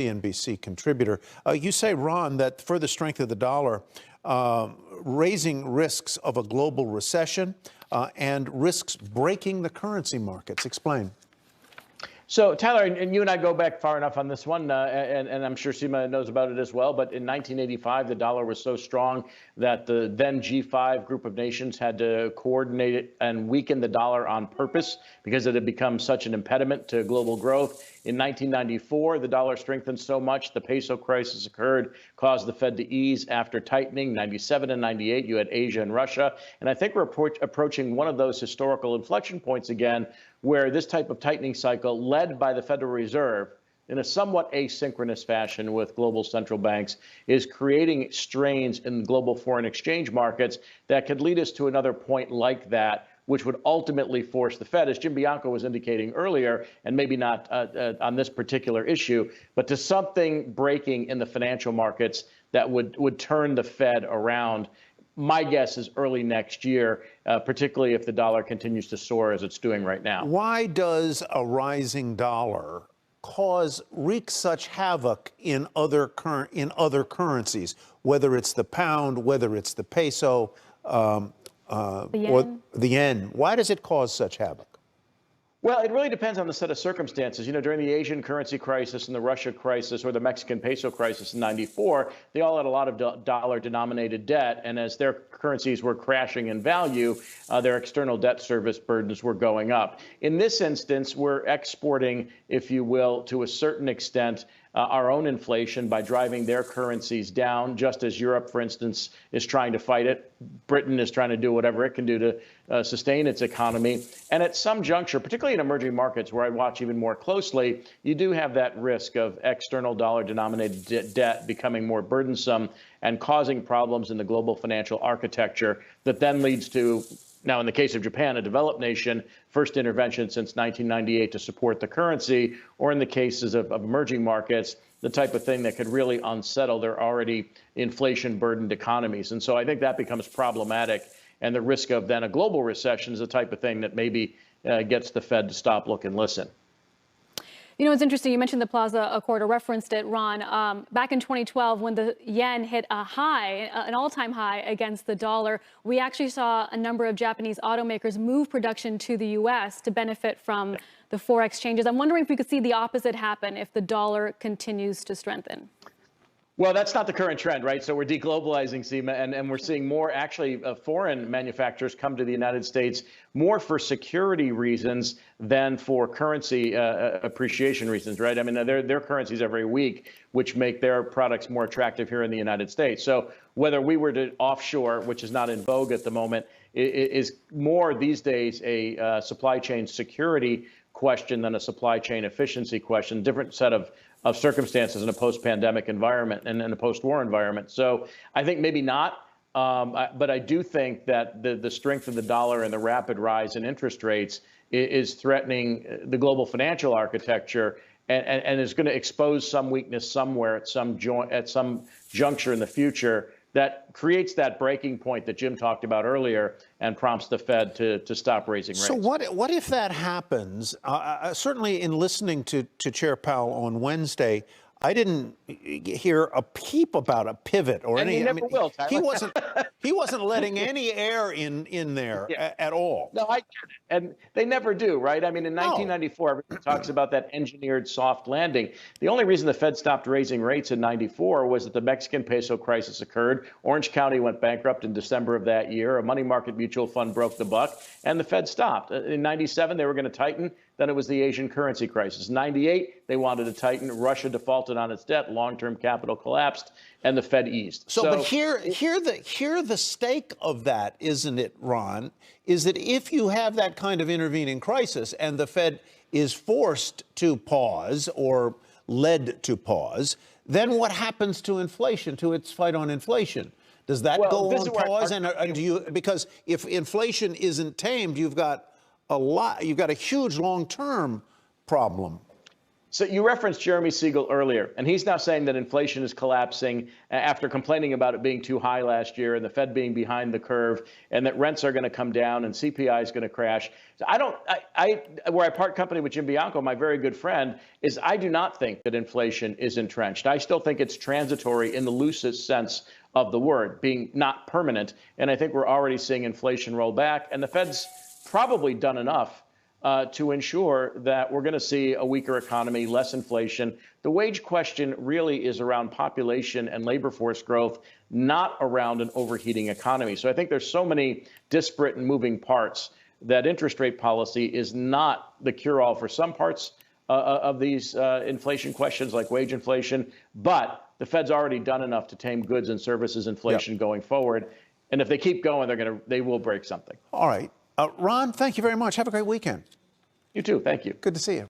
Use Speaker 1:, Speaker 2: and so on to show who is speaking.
Speaker 1: CNBC contributor. You say, Ron, that further strength of the dollar, raising risks of a global recession and risks breaking the currency markets. Explain.
Speaker 2: So, Tyler, and you and I go back far enough on this one, and I'm sure Seema knows about it as well, but in 1985, the dollar was so strong that the then G5 group of nations had to coordinate it and weaken the dollar on purpose because it had become such an impediment to global growth. In 1994, the dollar strengthened so much, the peso crisis occurred, caused the Fed to ease after tightening. 97 and 98, you had Asia and Russia. And I think we're approaching one of those historical inflection points again, where this type of tightening cycle, led by the Federal Reserve in a somewhat asynchronous fashion with global central banks, is creating strains in global foreign exchange markets that could lead us to another point like that, which would ultimately force the Fed, as Jim Bianco was indicating earlier, and maybe not on this particular issue, but to something breaking in the financial markets that would turn the Fed around. My guess is early next year, particularly if the dollar continues to soar as it's doing right now.
Speaker 1: Why does a rising dollar wreak such havoc in other currencies, whether it's the pound, whether it's the peso, or the yen? Why does it cause such havoc?
Speaker 2: Well, it really depends on the set of circumstances. You know, during the Asian currency crisis and the Russia crisis or the Mexican peso crisis in '94, they all had a lot of dollar-denominated debt. And as their currencies were crashing in value, their external debt service burdens were going up. In this instance, we're exporting, if you will, to a certain extent, our own inflation by driving their currencies down, just as Europe, for instance, is trying to fight it. Britain is trying to do whatever it can do to sustain its economy. And at some juncture, particularly in emerging markets where I watch even more closely, you do have that risk of external dollar-denominated debt becoming more burdensome and causing problems in the global financial architecture that then leads to, now, in the case of Japan, a developed nation, first intervention since 1998 to support the currency, or in the cases of emerging markets, the type of thing that could really unsettle their already inflation-burdened economies. And so I think that becomes problematic. And the risk of then a global recession is the type of thing that maybe gets the Fed to stop, look, and listen.
Speaker 3: You know, it's interesting. You mentioned the Plaza Accord, or referenced it, Ron. Back in 2012, when the yen hit a high, an all-time high against the dollar, we actually saw a number of Japanese automakers move production to the U.S. to benefit from the forex changes. I'm wondering if we could see the opposite happen if the dollar continues to strengthen.
Speaker 2: Well, that's not the current trend, right? So we're deglobalizing, Seema, and we're seeing more actually foreign manufacturers come to the United States more for security reasons than for currency appreciation reasons, right? I mean, their currencies are very weak, which make their products more attractive here in the United States. So whether we were to offshore, which is not in vogue at the moment, is more these days a supply chain security question than a supply chain efficiency question, different set of circumstances in a post-pandemic environment and in a post-war environment. So I think maybe not, but I do think that the strength of the dollar and the rapid rise in interest rates is threatening the global financial architecture and is going to expose some weakness somewhere at some juncture in the future that creates that breaking point that Jim talked about earlier and prompts the Fed to stop raising rates.
Speaker 1: So what if that happens? Certainly in listening to Chair Powell on Wednesday, I didn't hear a peep about a pivot or any.
Speaker 2: He never will, Tyler.
Speaker 1: He wasn't letting any air in there at all.
Speaker 2: No, I get it. And they never do, right? I mean, in 1994, everyone talks about that engineered soft landing. The only reason the Fed stopped raising rates in 94 was that the Mexican peso crisis occurred. Orange County went bankrupt in December of that year. A money market mutual fund broke the buck, and the Fed stopped. In 97, they were going to tighten. Then it was the Asian currency crisis. 98, they wanted to tighten. Russia defaulted on its debt. Long-term capital collapsed, and the Fed eased.
Speaker 1: But here the stake of that, isn't it, Ron, is that if you have that kind of intervening crisis and the Fed is forced to pause or led to pause, then what happens to inflation, to its fight on inflation? Does that go on pause? And do you, because if inflation isn't tamed, you've got a huge long-term problem.
Speaker 2: So you referenced Jeremy Siegel earlier, and he's now saying that inflation is collapsing after complaining about it being too high last year and the Fed being behind the curve, and that rents are going to come down and CPI is going to crash. So where I part company with Jim Bianco, my very good friend, is I do not think that inflation is entrenched. I still think it's transitory in the loosest sense of the word, being not permanent. And I think we're already seeing inflation roll back, and the Fed's probably done enough to ensure that we're going to see a weaker economy, less inflation. The wage question really is around population and labor force growth, not around an overheating economy. So I think there's so many disparate and moving parts that interest rate policy is not the cure-all for some parts of these inflation questions, like wage inflation. But the Fed's already done enough to tame goods and services inflation going forward. And if they keep going, they will break something.
Speaker 1: All right. Ron, thank you very much. Have a great weekend.
Speaker 2: You too. Thank you.
Speaker 1: Good to see you.